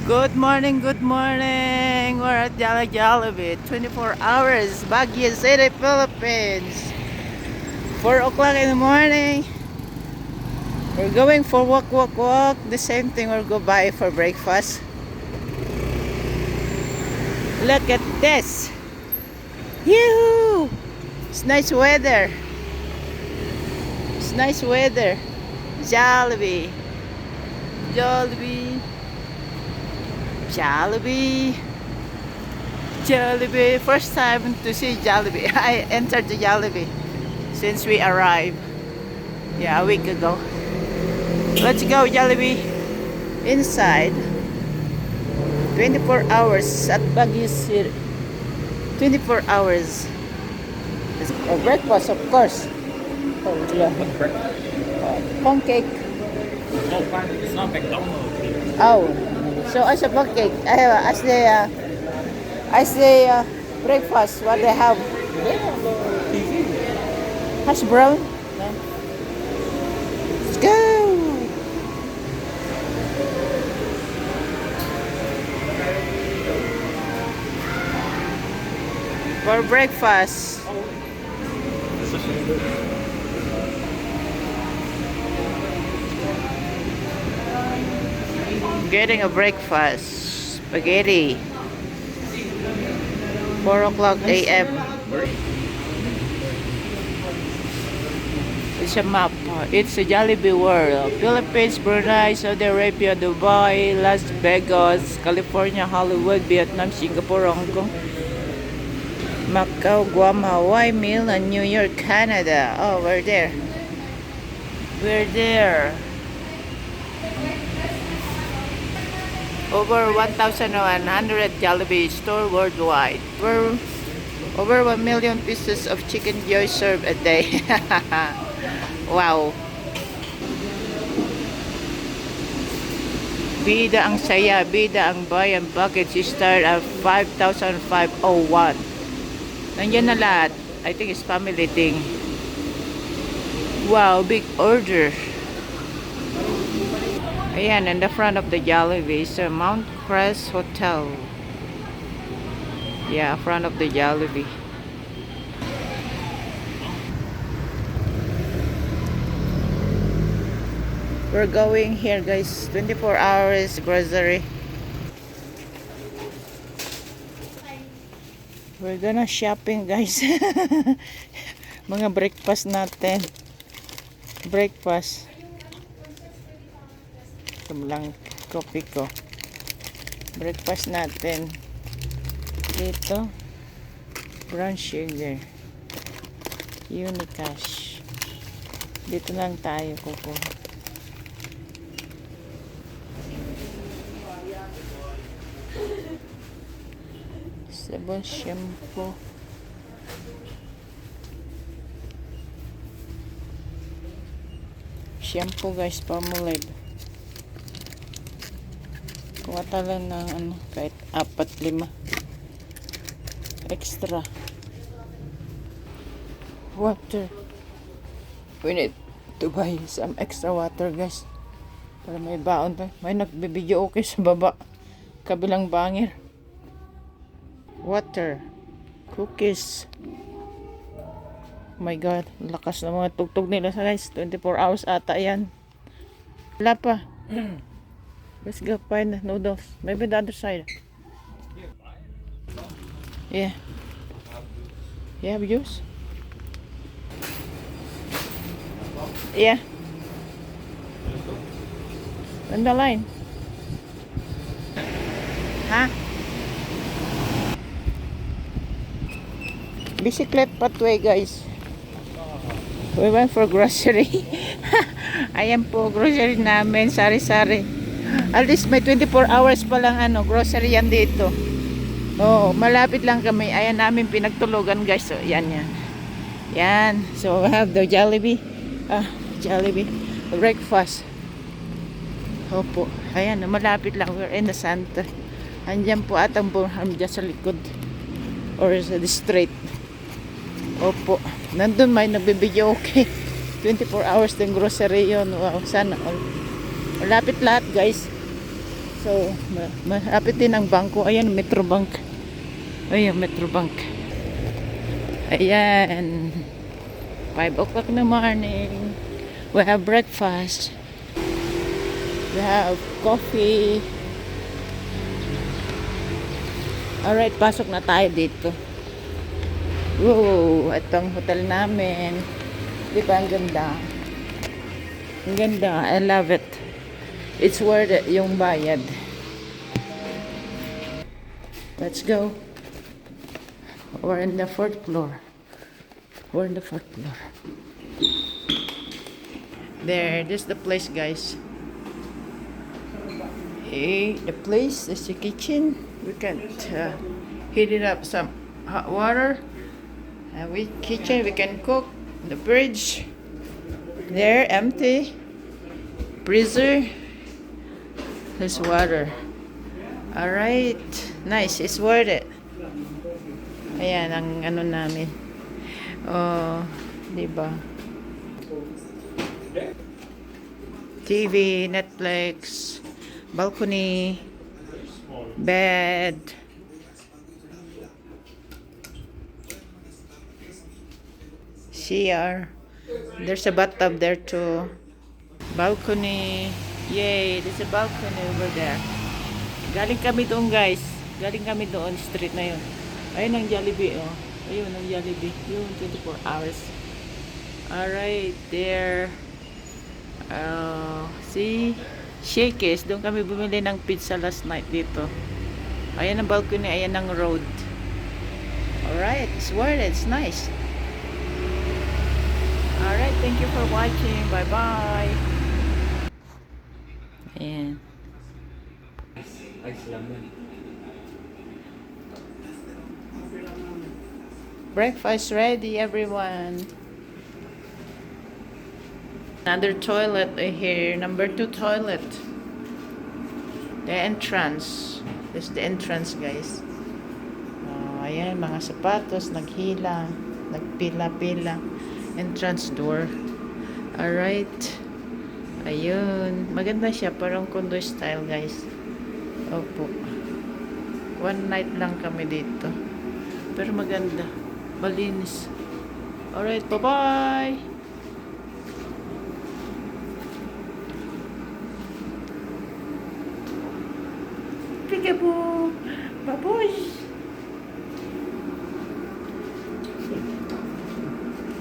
Good morning, good morning. We're at Jollibee, 24 hours, Baguio City, Philippines. 4 o'clock in the morning. We're going for walk. The same thing we'll go buy for breakfast. Look at this. Yoo! It's nice weather. It's nice weather. Jollibee. Jollibee. Jollibee. Jollibee. First time to see Jollibee. I entered the Jollibee since we arrived. Yeah, a week ago. Let's go Jollibee. Inside. 24 hours at Baguio City. 24 hours. It's a breakfast, of course. Oh, yeah. Pancake. No, fine. It's not McDonald's here. Oh, so as a pancake, as the breakfast, what they have? They have TV. Hash brown. Let's go. For breakfast. This is good. Getting a breakfast. Spaghetti. 4 o'clock a.m. It's a map. It's a Jollibee world. Philippines, Brunei, Saudi Arabia, Dubai, Las Vegas, California, Hollywood, Vietnam, Singapore, Hong Kong, Macau, Guam, Hawaii, Milan, New York, Canada. Oh, we're there. We're there. Over 1,100 Jollibee store worldwide. Over 1 million pieces of chicken joy served a day. Wow. Bida ang saya, bida ang bayan. Package start at 5,501. Nandiyan na lahat. I think it's family thing. Wow, big order. Ayan, in the front of the Jollibee is a Mount Crest Hotel. Yeah, front of the Jollibee. We're going here, guys. 24 hours grocery. We're gonna shopping, guys. Mga breakfast natin. Breakfast. Ito lang coffee ko. Breakfast natin. Dito. Brown sugar. Unicash. Dito lang tayo kukuha. Sabon, shampoo. Shampoo, guys, Palmolive. Kuha tala ng ano, kahit 4-5 extra. Water. We need to buy some extra water, guys, para may baon tayo. May nagbibideo okay sa baba, kabilang bangir. Water. Cookies. Oh my god, lakas ng mga tugtog nila, guys. 24 hours ata yan. Wala pa. Let's go find the noodles. Maybe the other side. Yeah. You have juice? Yeah. On the line. Huh? Bicyclette pathway, guys. We went for grocery. Ayan po, grocery namin. Sari-sari. At least may 24 hours pa lang grocery yan dito. Oh, malapit lang kami. Ayan namin pinagtulugan, guys. So, yan. Yan. So, we have the Jollibee. Jollibee. Breakfast. Opo. Ayan, malapit lang. We're in the center. Andyan po atang Burham dyan sa likod. Or sa the street. Opo. Nandun may nagbibideo, okay. 24 hours din grocery yun. Wow, sana all. Malapit lahat, guys. So, malapit din ang bangko. Ayan, Metrobank. Ayan, Metrobank. Ayan. 5 o'clock in the morning. We have breakfast. We have coffee. Alright, pasok na tayo dito. Wow, itong hotel namin. Di ba ang ganda? Ang ganda. I love it. It's worth it yung bayad. Let's go. We're in the 4th floor. We're in the 4th floor. There, this is the place, guys. Hey, the place is the kitchen. We can heat it up some hot water. And we can cook. The fridge there empty. Freezer. There's water. All right, nice. It's worth it. Ayan ang ano namin. Oh, di ba? TV, Netflix, balcony, bed. CR. There's a bathtub there too. Balcony. Yay, there's a balcony over there. Galing kami doon, guys. Galing kami doon, street na yun. Ayun ang Jollibee, oh. Ayun ang Jollibee. Yun, 24 hours. Alright, there. See? Shakey's. Doon kami bumili ng pizza last night dito. Ayan ang balcony, ayan ang road. Alright, it's worth it. It's nice. Alright, thank you for watching. Bye-bye. Ayan. Ice lemon. Breakfast ready, everyone. Another toilet here. Number 2 toilet. The entrance. This is the entrance, guys. Ayan, mga sapatos, naghila, nagpila-pila. Entrance door. Alright. Ayun. Maganda siya. Parang condo style, guys. Opo. One night lang kami dito. Pero maganda. Malinis. Alright. Bye-bye. Peekaboo. Baboy.